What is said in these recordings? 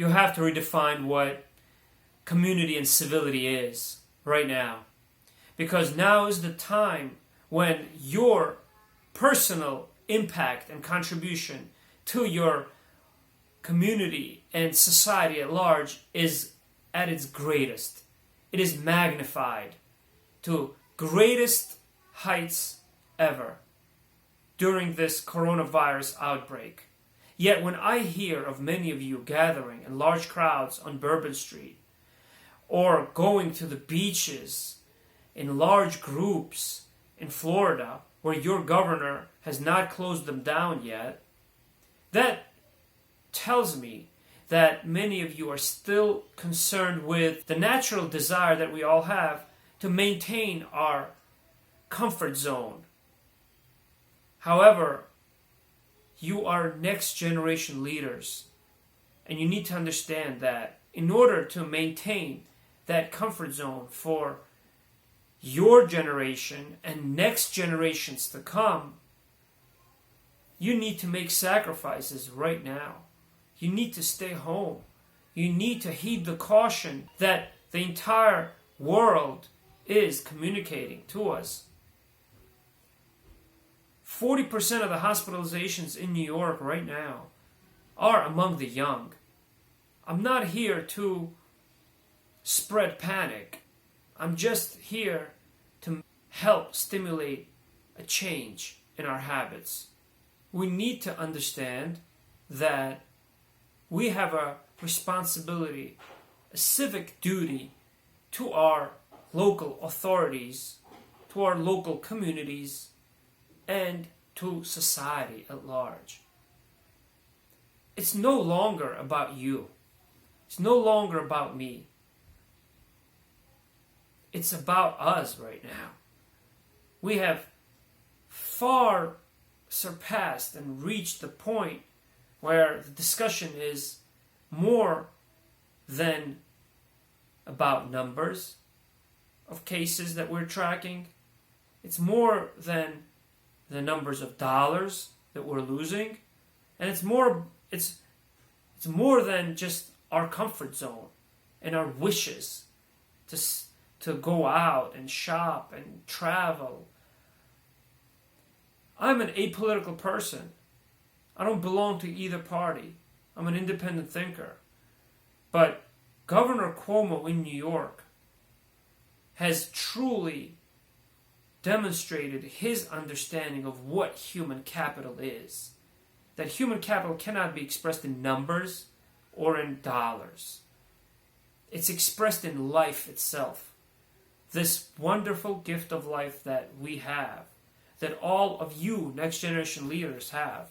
you have to redefine what community and civility is right now. Because now is the time when your personal impact and contribution to your community and society at large is at its greatest. It is magnified to greatest heights ever during this coronavirus outbreak. Yet when I hear of many of you gathering in large crowds on Bourbon Street, or going to the beaches in large groups in Florida, where your governor has not closed them down yet, that tells me that many of you are still concerned with the natural desire that we all have to maintain our comfort zone. However, you are next generation leaders, and you need to understand that in order to maintain that comfort zone for your generation and next generations to come, you need to make sacrifices right now. You need to stay home. You need to heed the caution that the entire world is communicating to us. 40% of the hospitalizations in New York right now are among the young. I'm not here to spread panic. I'm just here to help stimulate a change in our habits. We need to understand that we have a responsibility, a civic duty to our local authorities, to our local communities, and to society at large. It's no longer about you. It's no longer about me. It's about us right now. We have far surpassed and reached the point where the discussion is more than about numbers of cases that we're tracking. It's more than the numbers of dollars that we're losing, and it's more than just our comfort zone and our wishes to go out and shop and travel. I'm an apolitical person. I don't belong to either party. I'm an independent thinker. But Governor Cuomo in New York has truly demonstrated his understanding of what human capital is. That human capital cannot be expressed in numbers or in dollars. It's expressed in life itself. This wonderful gift of life that we have, that all of you next generation leaders have.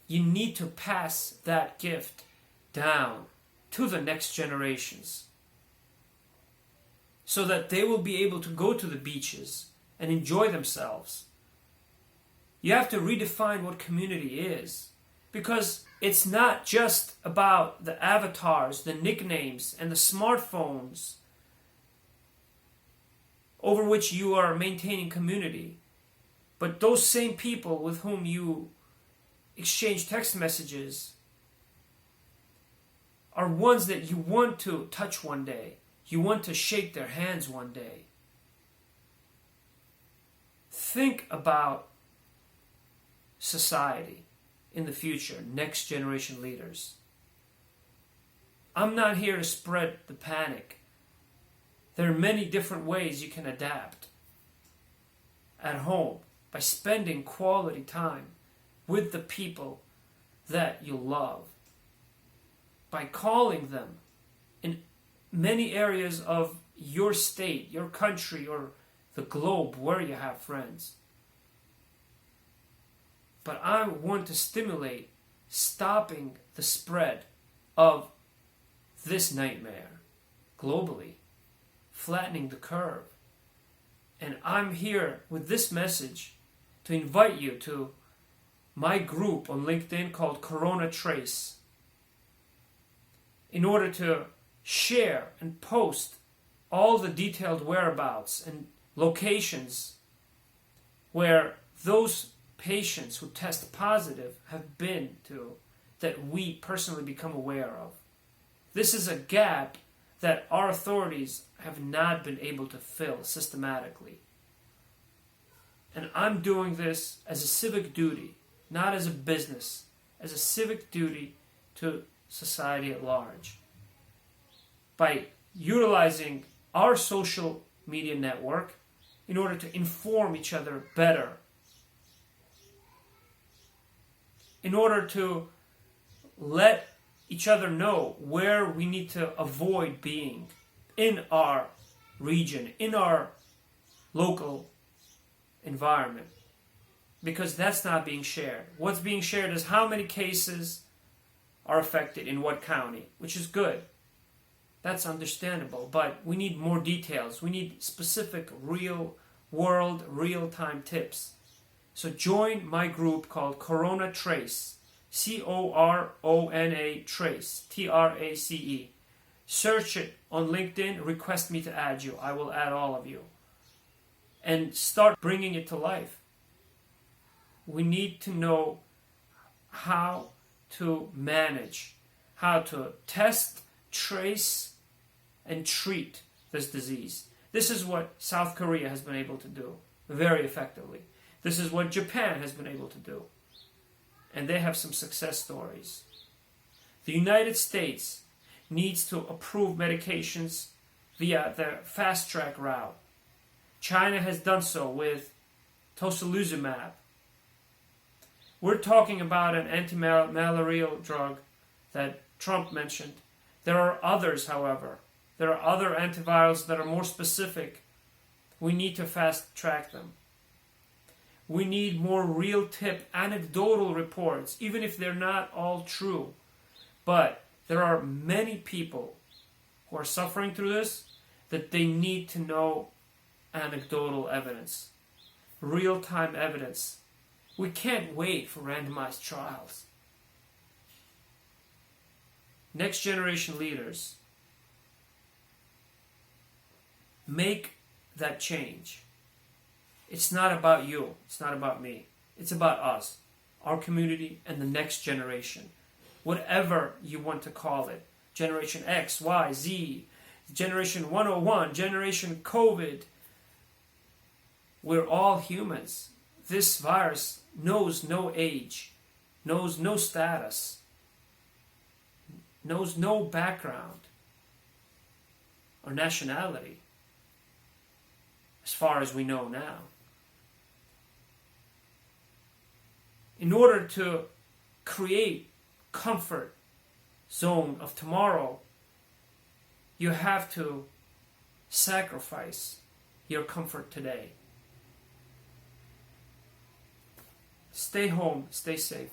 You need to pass that gift down to the next generations so that they will be able to go to the beaches and enjoy themselves. You have to redefine what community is, because it's not just about the avatars, the nicknames, and the smartphones over which you are maintaining community, but those same people with whom you exchange text messages are ones that you want to touch one day. You want to shake their hands one day. Think about society in the future, next generation leaders. I'm not here to spread the panic. There are many different ways you can adapt at home by spending quality time with the people that you love, by calling them in many areas of your state, your country, or the globe where you have friends. But I want to stimulate stopping the spread of this nightmare globally, flattening the curve. And I'm here with this message to invite you to my group on LinkedIn called Corona Trace, in order to share and post all the detailed whereabouts and locations where those patients who test positive have been to, that we personally become aware of. This is a gap that our authorities have not been able to fill systematically. And I'm doing this as a civic duty, not as a business, as a civic duty to society at large. By utilizing our social media network in order to inform each other better, in order to let each other know where we need to avoid being in our region, in our local environment, because that's not being shared. What's being shared is how many cases are affected in what county, which is good. That's understandable, but we need more details. We need specific real world, real-time tips. So join my group called Corona Trace, Corona Trace, Trace. Search it on LinkedIn, request me to add you. I will add all of you. And start bringing it to life. We need to know how to manage, how to test, trace, and treat this disease. This is what South Korea has been able to do very effectively. This is what Japan has been able to do. And they have some success stories. The United States needs to approve medications via the fast-track route. China has done so with tocilizumab. We're talking about an anti-malarial drug that Trump mentioned. There are others, however. There are other antivirals that are more specific. We need to fast-track them. We need more real-tip anecdotal reports, even if they're not all true. But there are many people who are suffering through this that they need to know anecdotal evidence, real-time evidence. We can't wait for randomized trials. Next generation leaders, make that change. It's not about you. It's not about me. It's about us, our community, and the next generation. Whatever you want to call it. Generation X, Y, Z, Generation 101, Generation COVID. We're all humans. This virus knows no age, knows no status, knows no background or nationality, as far as we know now. In order to create comfort zone of tomorrow, you have to sacrifice your comfort today. Stay home, stay safe.